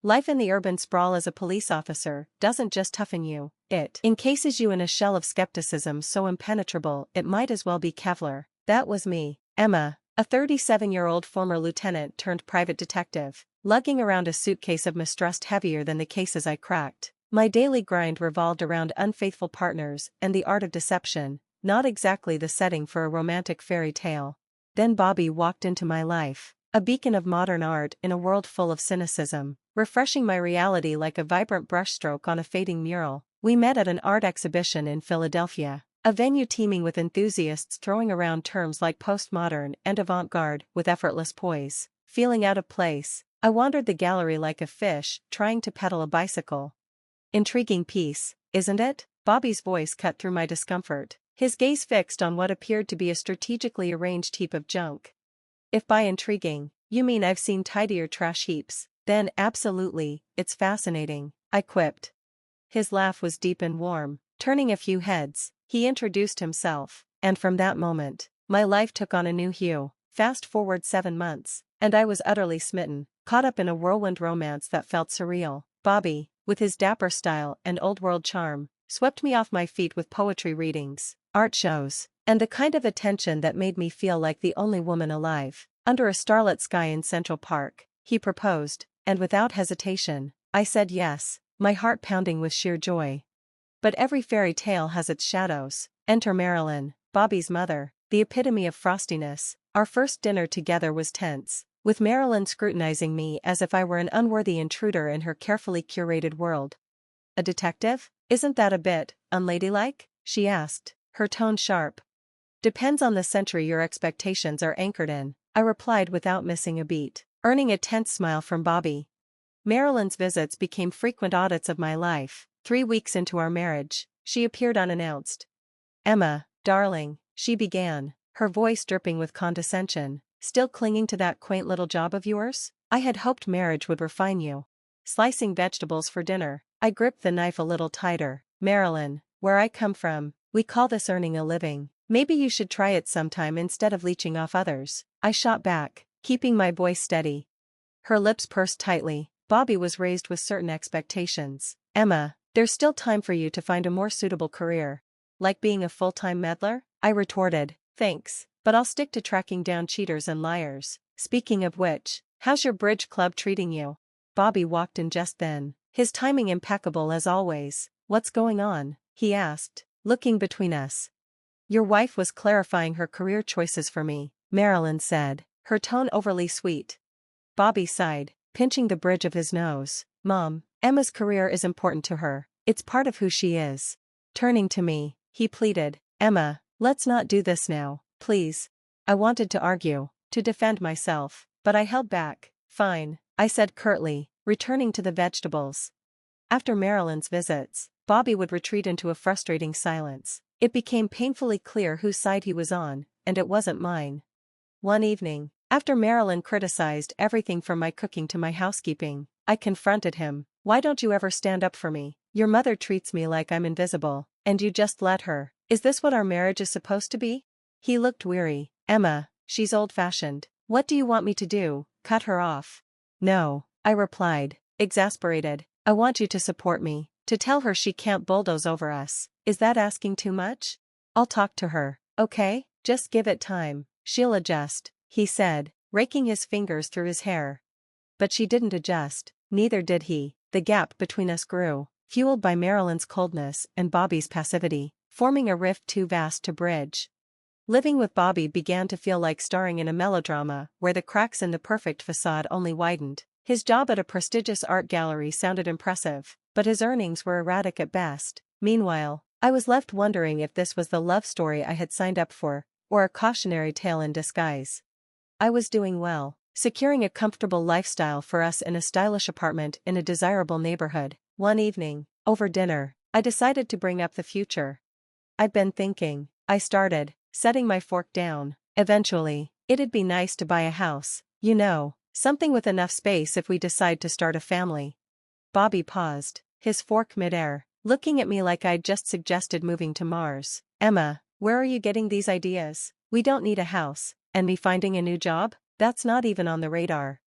Life in the urban sprawl as a police officer doesn't just toughen you, it encases you in a shell of skepticism so impenetrable it might as well be Kevlar. That was me, Emma, a 37-year-old former lieutenant turned private detective, lugging around a suitcase of mistrust heavier than the cases I cracked. My daily grind revolved around unfaithful partners and the art of deception, not exactly the setting for a romantic fairy tale. Then Bobby walked into my life, a beacon of modern art in a world full of cynicism, refreshing my reality like a vibrant brushstroke on a fading mural. We met at an art exhibition in Philadelphia, a venue teeming with enthusiasts throwing around terms like postmodern and avant-garde with effortless poise. Feeling out of place, I wandered the gallery like a fish trying to pedal a bicycle. Intriguing piece, isn't it? Bobby's voice cut through my discomfort, his gaze fixed on what appeared to be a strategically arranged heap of junk. If by intriguing, you mean I've seen tidier trash heaps, then absolutely, it's fascinating, I quipped. His laugh was deep and warm. Turning a few heads, he introduced himself, and from that moment, my life took on a new hue. Fast forward 7 months, and I was utterly smitten, caught up in a whirlwind romance that felt surreal. Bobby, with his dapper style and old-world charm, swept me off my feet with poetry readings, art shows, and the kind of attention that made me feel like the only woman alive. Under a starlit sky in Central Park, he proposed, and without hesitation, I said yes, my heart pounding with sheer joy. But every fairy tale has its shadows. Enter Marilyn, Bobby's mother, the epitome of frostiness. Our first dinner together was tense, with Marilyn scrutinizing me as if I were an unworthy intruder in her carefully curated world. A detective? Isn't that a bit unladylike? She asked, her tone sharp. Depends on the century your expectations are anchored in, I replied without missing a beat, earning a tense smile from Bobby. Marilyn's visits became frequent audits of my life. 3 weeks into our marriage, she appeared unannounced. Emma, darling, she began, her voice dripping with condescension, still clinging to that quaint little job of yours? I had hoped marriage would refine you. Slicing vegetables for dinner, I gripped the knife a little tighter. Marilyn, where I come from, we call this earning a living. Maybe you should try it sometime instead of leeching off others. I shot back, keeping my voice steady. Her lips pursed tightly. Bobby was raised with certain expectations. Emma, there's still time for you to find a more suitable career. Like being a full-time meddler? I retorted, thanks, but I'll stick to tracking down cheaters and liars. Speaking of which, how's your bridge club treating you? Bobby walked in just then, his timing impeccable as always. What's going on? He asked, looking between us. Your wife was clarifying her career choices for me, Marilyn said, her tone overly sweet. Bobby sighed, pinching the bridge of his nose. Mom, Emma's career is important to her. It's part of who she is. Turning to me, he pleaded, Emma, let's not do this now, please. I wanted to argue, to defend myself, but I held back. Fine, I said curtly, returning to the vegetables. After Marilyn's visits, Bobby would retreat into a frustrating silence. It became painfully clear whose side he was on, and it wasn't mine. One evening, after Marilyn criticized everything from my cooking to my housekeeping, I confronted him. Why don't you ever stand up for me? Your mother treats me like I'm invisible, and you just let her. Is this what our marriage is supposed to be? He looked weary. Emma, she's old-fashioned. What do you want me to do? Cut her off? No, I replied, exasperated. I want you to support me, to tell her she can't bulldoze over us. Is that asking too much? I'll talk to her, okay? Just give it time. She'll adjust, he said, raking his fingers through his hair. But she didn't adjust, neither did he. The gap between us grew, fueled by Marilyn's coldness and Bobby's passivity, forming a rift too vast to bridge. Living with Bobby began to feel like starring in a melodrama where the cracks in the perfect facade only widened. His job at a prestigious art gallery sounded impressive, but his earnings were erratic at best. Meanwhile, I was left wondering if this was the love story I had signed up for, or a cautionary tale in disguise. I was doing well, securing a comfortable lifestyle for us in a stylish apartment in a desirable neighborhood. One evening, over dinner, I decided to bring up the future. I'd been thinking, I started, setting my fork down. Eventually, it'd be nice to buy a house, you know, something with enough space if we decide to start a family. Bobby paused, his fork midair, looking at me like I'd just suggested moving to Mars. Emma, where are you getting these ideas? We don't need a house, and me finding a new job? That's not even on the radar.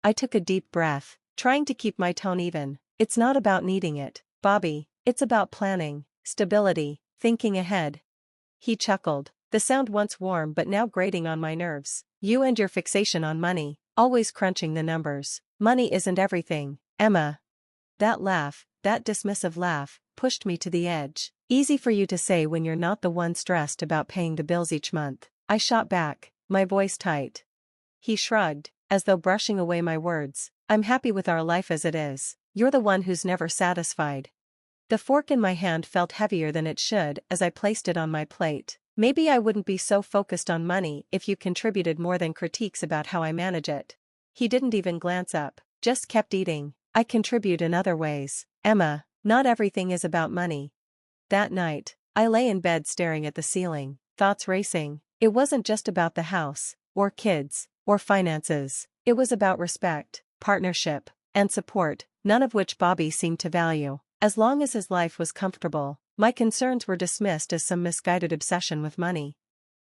I took a deep breath. trying to keep my tone even. It's not about needing it, Bobby, it's about planning, stability, thinking ahead. He chuckled, the sound once warm but now grating on my nerves. You and your fixation on money, always crunching the numbers. Money isn't everything, Emma. That laugh, that dismissive laugh, pushed me to the edge. Easy for you to say when you're not the one stressed about paying the bills each month. I shot back, my voice tight. He shrugged, as though brushing away my words. I'm happy with our life as it is. You're the one who's never satisfied. The fork in my hand felt heavier than it should as I placed it on my plate. Maybe I wouldn't be so focused on money if you contributed more than critiques about how I manage it. He didn't even glance up, just kept eating. I contribute in other ways, Emma, not everything is about money. That night, I lay in bed staring at the ceiling, thoughts racing. It wasn't just about the house, or kids, or finances. It was about respect, partnership, and support, none of which Bobby seemed to value. As long as his life was comfortable, my concerns were dismissed as some misguided obsession with money.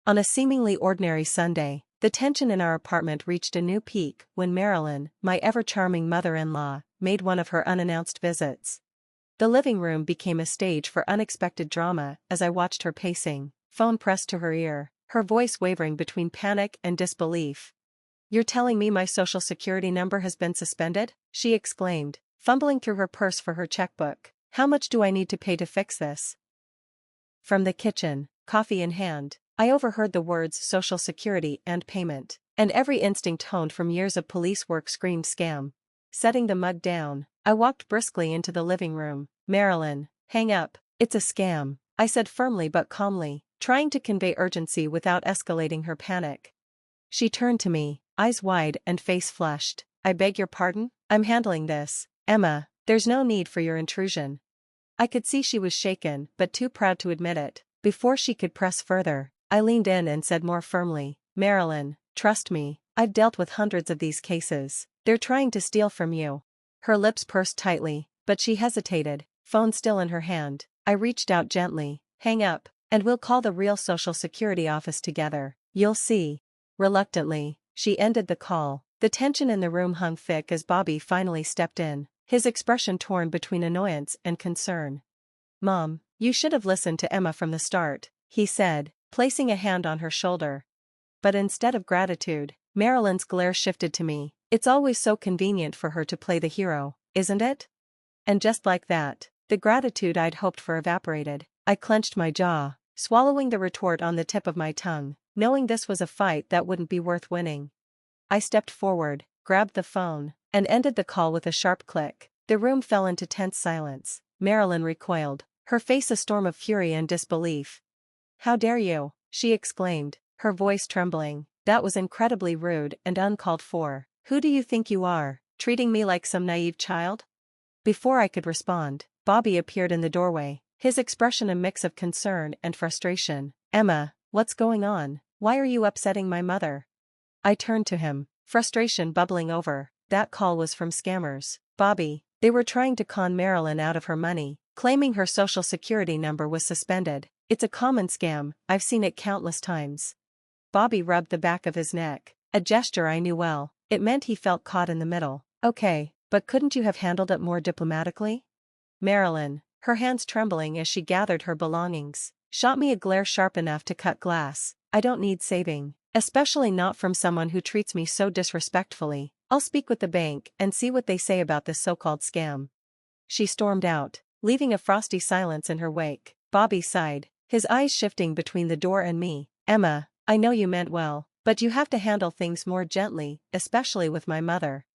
On a seemingly ordinary Sunday, the tension in our apartment reached a new peak when Marilyn, my ever-charming mother-in-law, made one of her unannounced visits. The living room became a stage for unexpected drama as I watched her pacing, phone pressed to her ear, her voice wavering between panic and disbelief. You're telling me my social security number has been suspended? She exclaimed, fumbling through her purse for her checkbook. How much do I need to pay to fix this? From the kitchen, coffee in hand, I overheard the words Social Security and payment, and every instinct honed from years of police work screamed scam. Setting the mug down, I walked briskly into the living room. Marilyn, hang up, it's a scam, I said firmly but calmly, trying to convey urgency without escalating her panic. She turned to me, eyes wide and face flushed. I beg your pardon? I'm handling this, Emma, there's no need for your intrusion. I could see she was shaken but too proud to admit it. Before she could press further, I leaned in and said more firmly, Marilyn, trust me, I've dealt with hundreds of these cases. They're trying to steal from you. Her lips pursed tightly, but she hesitated, phone still in her hand. I reached out gently, hang up, and we'll call the real Social Security office together, you'll see. Reluctantly, she ended the call. The tension in the room hung thick as Bobby finally stepped in, his expression torn between annoyance and concern. Mom, you should have listened to Emma from the start, he said, placing a hand on her shoulder. But instead of gratitude, Marilyn's glare shifted to me. It's always so convenient for her to play the hero, isn't it? And just like that, the gratitude I'd hoped for evaporated. I clenched my jaw, swallowing the retort on the tip of my tongue, knowing this was a fight that wouldn't be worth winning. I stepped forward, grabbed the phone, and ended the call with a sharp click. The room fell into tense silence. Marilyn recoiled, her face a storm of fury and disbelief. How dare you? She exclaimed, her voice trembling. That was incredibly rude and uncalled for. Who do you think you are, treating me like some naive child? Before I could respond, Bobby appeared in the doorway, his expression a mix of concern and frustration. Emma, what's going on? Why are you upsetting my mother? I turned to him, frustration bubbling over. That call was from scammers, Bobby. They were trying to con Marilyn out of her money, claiming her social security number was suspended. It's a common scam, I've seen it countless times. Bobby rubbed the back of his neck, a gesture I knew well. It meant he felt caught in the middle. Okay, but couldn't you have handled it more diplomatically? Marilyn, her hands trembling as she gathered her belongings, shot me a glare sharp enough to cut glass. I don't need saving, especially not from someone who treats me so disrespectfully. I'll speak with the bank and see what they say about this so-called scam. She stormed out, leaving a frosty silence in her wake. Bobby sighed, his eyes shifting between the door and me. Emma, I know you meant well, but you have to handle things more gently, especially with my mother.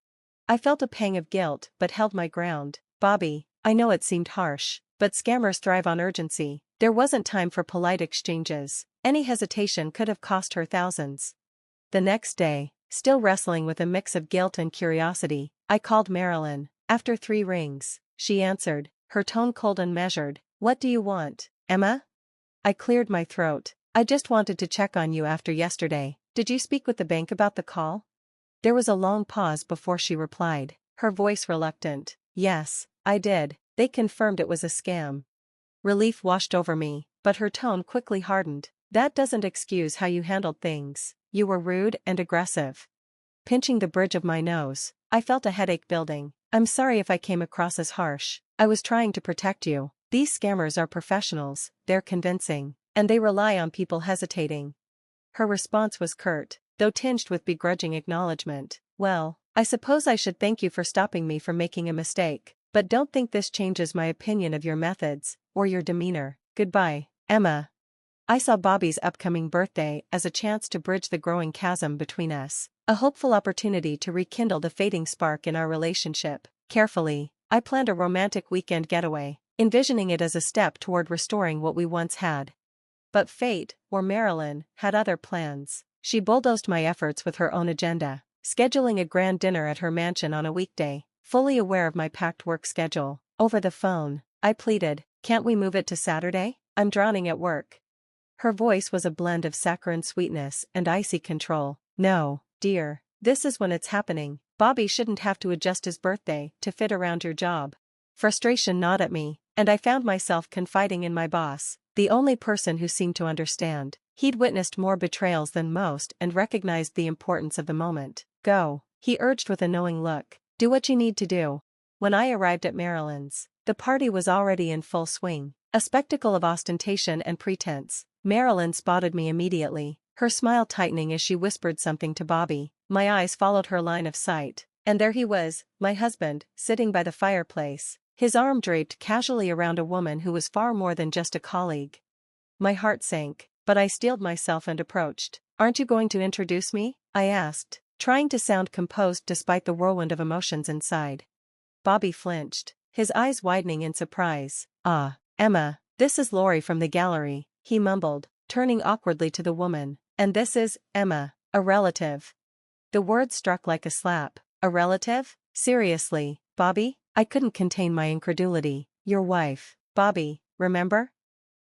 I felt a pang of guilt but held my ground. Bobby, I know it seemed harsh, but scammers thrive on urgency. There wasn't time for polite exchanges. Any hesitation could have cost her thousands. The next day, still wrestling with a mix of guilt and curiosity, I called Marilyn. After 3 rings, she answered, her tone cold and measured. What do you want, Emma? I cleared my throat. I just wanted to check on you after yesterday. Did you speak with the bank about the call? There was a long pause before she replied, her voice reluctant. Yes, I did. They confirmed it was a scam. Relief washed over me, but her tone quickly hardened. That doesn't excuse how you handled things. You were rude and aggressive. pinching the bridge of my nose. I felt a headache building. I'm sorry if I came across as harsh. I was trying to protect you. These scammers are professionals, they're convincing, and they rely on people hesitating. Her response was curt, though tinged with begrudging acknowledgement. Well, I suppose I should thank you for stopping me from making a mistake, but don't think this changes my opinion of your methods, or your demeanor. Goodbye, Emma. I saw Bobby's upcoming birthday as a chance to bridge the growing chasm between us, a hopeful opportunity to rekindle the fading spark in our relationship. Carefully, I planned a romantic weekend getaway, envisioning it as a step toward restoring what we once had. But fate, or Marilyn, had other plans. She bulldozed my efforts with her own agenda, scheduling a grand dinner at her mansion on a weekday, fully aware of my packed work schedule. Over the phone, I pleaded, "Can't we move it to Saturday? I'm drowning at work." Her voice was a blend of saccharine sweetness and icy control. "No, dear, this is when it's happening. Bobby shouldn't have to adjust his birthday to fit around your job." Frustration gnawed at me, and I found myself confiding in my boss, the only person who seemed to understand. He'd witnessed more betrayals than most and recognized the importance of the moment. "Go," he urged with a knowing look. "Do what you need to do." When I arrived at Marilyn's, the party was already in full swing, a spectacle of ostentation and pretense. Marilyn spotted me immediately, her smile tightening as she whispered something to Bobby. My eyes followed her line of sight, and there he was, my husband, sitting by the fireplace, his arm draped casually around a woman who was far more than just a colleague. My heart sank, but I steeled myself and approached. "Aren't you going to introduce me?" I asked, trying to sound composed despite the whirlwind of emotions inside. Bobby flinched, his eyes widening in surprise. "Ah, Emma, this is Lori from the gallery," he mumbled, turning awkwardly to the woman. "And this is, Emma, a relative." The word struck like a slap. A relative? Seriously, Bobby? I couldn't contain my incredulity. "Your wife, Bobby, remember?"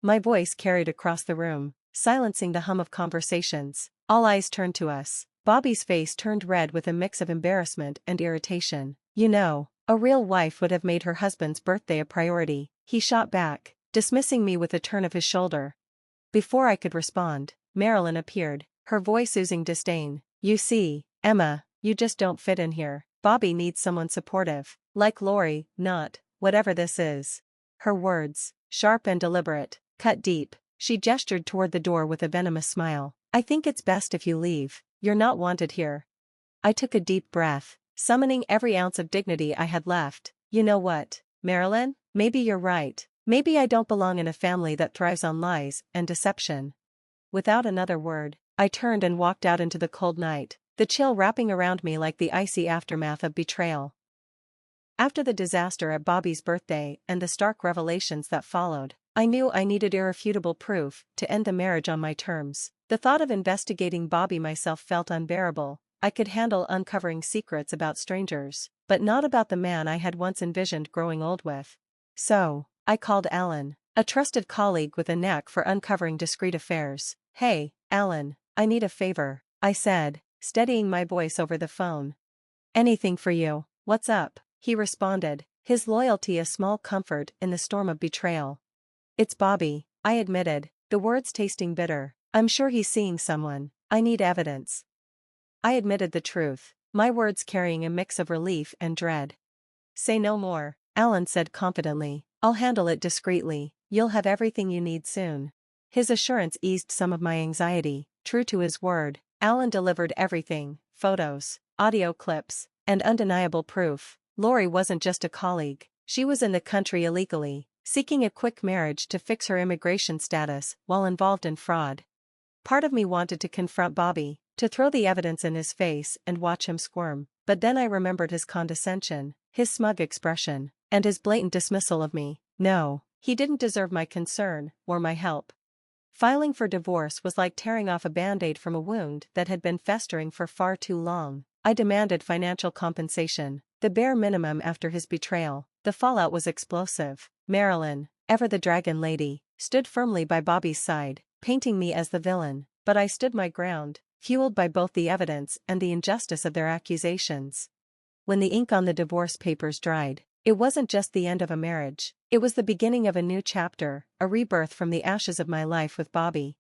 My voice carried across the room, silencing the hum of conversations. All eyes turned to us. Bobby's face turned red with a mix of embarrassment and irritation. "You know, a real wife would have made her husband's birthday a priority," he shot back, dismissing me with a turn of his shoulder. Before I could respond, Marilyn appeared, her voice oozing disdain. "You see, Emma, you just don't fit in here. Bobby needs someone supportive, like Lori, not, whatever this is." Her words, sharp and deliberate, cut deep. She gestured toward the door with a venomous smile. "I think it's best if you leave. You're not wanted here." I took a deep breath, summoning every ounce of dignity I had left. "You know what, Marilyn? Maybe you're right. Maybe I don't belong in a family that thrives on lies and deception." Without another word, I turned and walked out into the cold night, the chill wrapping around me like the icy aftermath of betrayal. After the disaster at Bobby's birthday and the stark revelations that followed, I knew I needed irrefutable proof to end the marriage on my terms. The thought of investigating Bobby myself felt unbearable. I could handle uncovering secrets about strangers, but not about the man I had once envisioned growing old with. So, I called Alan, a trusted colleague with a knack for uncovering discreet affairs. "Hey, Alan, I need a favor," I said, steadying my voice over the phone. "Anything for you. What's up?" he responded, his loyalty a small comfort in the storm of betrayal. "It's Bobby," I admitted, the words tasting bitter. "I'm sure he's seeing someone. I need evidence." I admitted the truth, my words carrying a mix of relief and dread. "Say no more," Alan said confidently. "I'll handle it discreetly. You'll have everything you need soon." His assurance eased some of my anxiety. True to his word, Alan delivered everything: photos, audio clips, and undeniable proof. Lori wasn't just a colleague, she was in the country illegally, seeking a quick marriage to fix her immigration status while involved in fraud. Part of me wanted to confront Bobby, to throw the evidence in his face and watch him squirm, but then I remembered his condescension, his smug expression, and his blatant dismissal of me. No, he didn't deserve my concern or my help. Filing for divorce was like tearing off a band-aid from a wound that had been festering for far too long. I demanded financial compensation, the bare minimum after his betrayal. The fallout was explosive. Marilyn, ever the dragon lady, stood firmly by Bobby's side, painting me as the villain, but I stood my ground, fueled by both the evidence and the injustice of their accusations. When the ink on the divorce papers dried, it wasn't just the end of a marriage, it was the beginning of a new chapter, a rebirth from the ashes of my life with Bobby.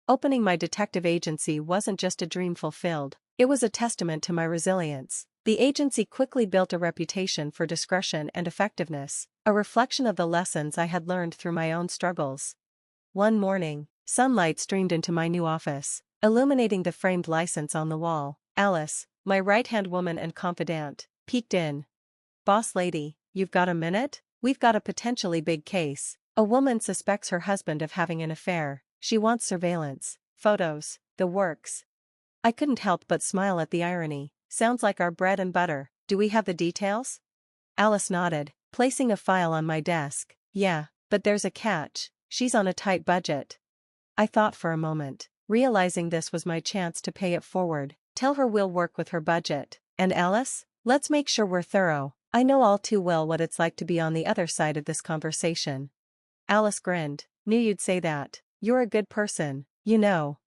Opening my detective agency wasn't just a dream fulfilled, It was a testament to my resilience. The agency quickly built a reputation for discretion and effectiveness, a reflection of the lessons I had learned through my own struggles. One morning, sunlight streamed into my new office, illuminating the framed license on the wall. Alice, my right-hand woman and confidant, peeked in. "Boss lady, you've got a minute? We've got a potentially big case. A woman suspects her husband of having an affair. She wants surveillance, photos, the works." I couldn't help but smile at the irony. "Sounds like our bread and butter. Do we have the details?" Alice nodded, placing a file on my desk. "Yeah, but there's a catch. She's on a tight budget." I thought for a moment, realizing this was my chance to pay it forward. "Tell her we'll work with her budget. And Alice, let's make sure we're thorough. I know all too well what it's like to be on the other side of this conversation." Alice grinned. "Knew you'd say that. You're a good person, you know."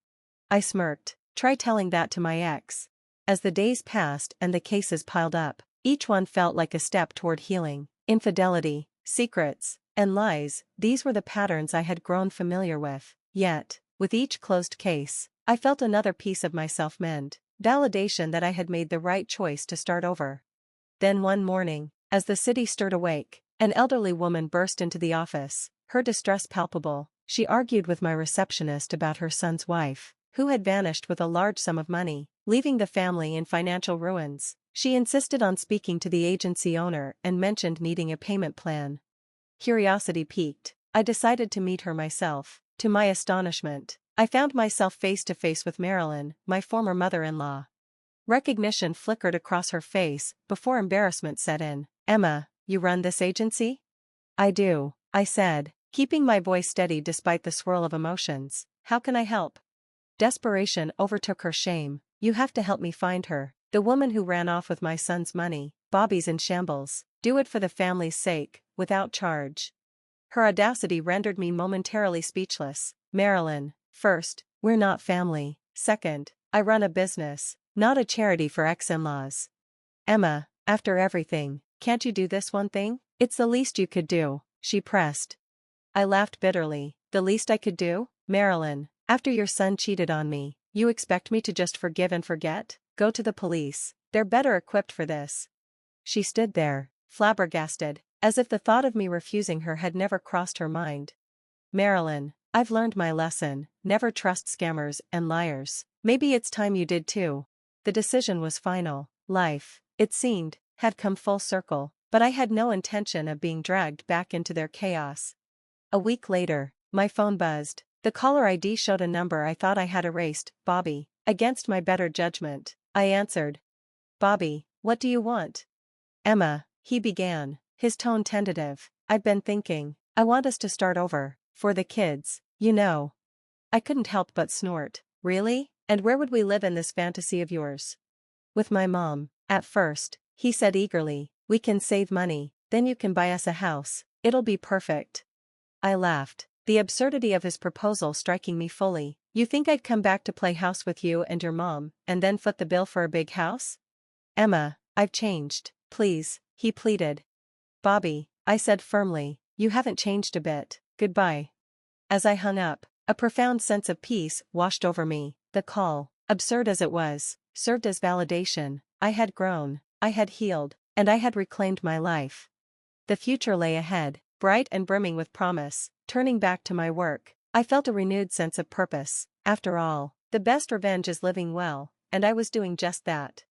I smirked. "Try telling that to my ex." As the days passed and the cases piled up, each one felt like a step toward healing. Infidelity, secrets, and lies, these were the patterns I had grown familiar with. Yet, with each closed case, I felt another piece of myself mend, validation that I had made the right choice to start over. Then one morning, as the city stirred awake, an elderly woman burst into the office, her distress palpable. She argued with my receptionist about her son's wife, who had vanished with a large sum of money, leaving the family in financial ruins. She insisted on speaking to the agency owner and mentioned needing a payment plan. Curiosity piqued. I decided to meet her myself. To my astonishment, I found myself face to face with Marilyn, my former mother-in-law. Recognition flickered across her face before embarrassment set in. "Emma, you run this agency?" "I do," I said, keeping my voice steady despite the swirl of emotions. "How can I help?" Desperation overtook her shame. "You have to help me find her. The woman who ran off with my son's money. Bobby's in shambles. Do it for the family's sake, without charge." Her audacity rendered me momentarily speechless. "Marilyn, first, we're not family. Second, I run a business, not a charity for ex-in-laws." "Emma, after everything, can't you do this one thing? It's the least you could do," she pressed. I laughed bitterly. "The least I could do? Marilyn, after your son cheated on me, you expect me to just forgive and forget? Go to the police. They're better equipped for this." She stood there, flabbergasted, as if the thought of me refusing her had never crossed her mind. "Marilyn, I've learned my lesson. Never trust scammers and liars. Maybe it's time you did too." The decision was final. Life, it seemed, had come full circle, but I had no intention of being dragged back into their chaos. A week later, my phone buzzed. The caller ID showed a number I thought I had erased. "Bobby." Against my better judgment, I answered. "Bobby, what do you want?" "Emma," he began, his tone tentative. "I've been thinking. I want us to start over. For the kids, you know." I couldn't help but snort. "Really? And where would we live in this fantasy of yours?" "With my mom, at first," he said eagerly. "We can save money, then you can buy us a house. It'll be perfect." I laughed, the absurdity of his proposal striking me fully. "You think I'd come back to play house with you and your mom, and then foot the bill for a big house?" "Emma, I've changed, please," he pleaded. "Bobby," I said firmly, "you haven't changed a bit. Goodbye." As I hung up, a profound sense of peace washed over me. The call, absurd as it was, served as validation. I had grown, I had healed, and I had reclaimed my life. The future lay ahead, bright and brimming with promise. Turning back to my work, I felt a renewed sense of purpose. After all, the best revenge is living well, and I was doing just that.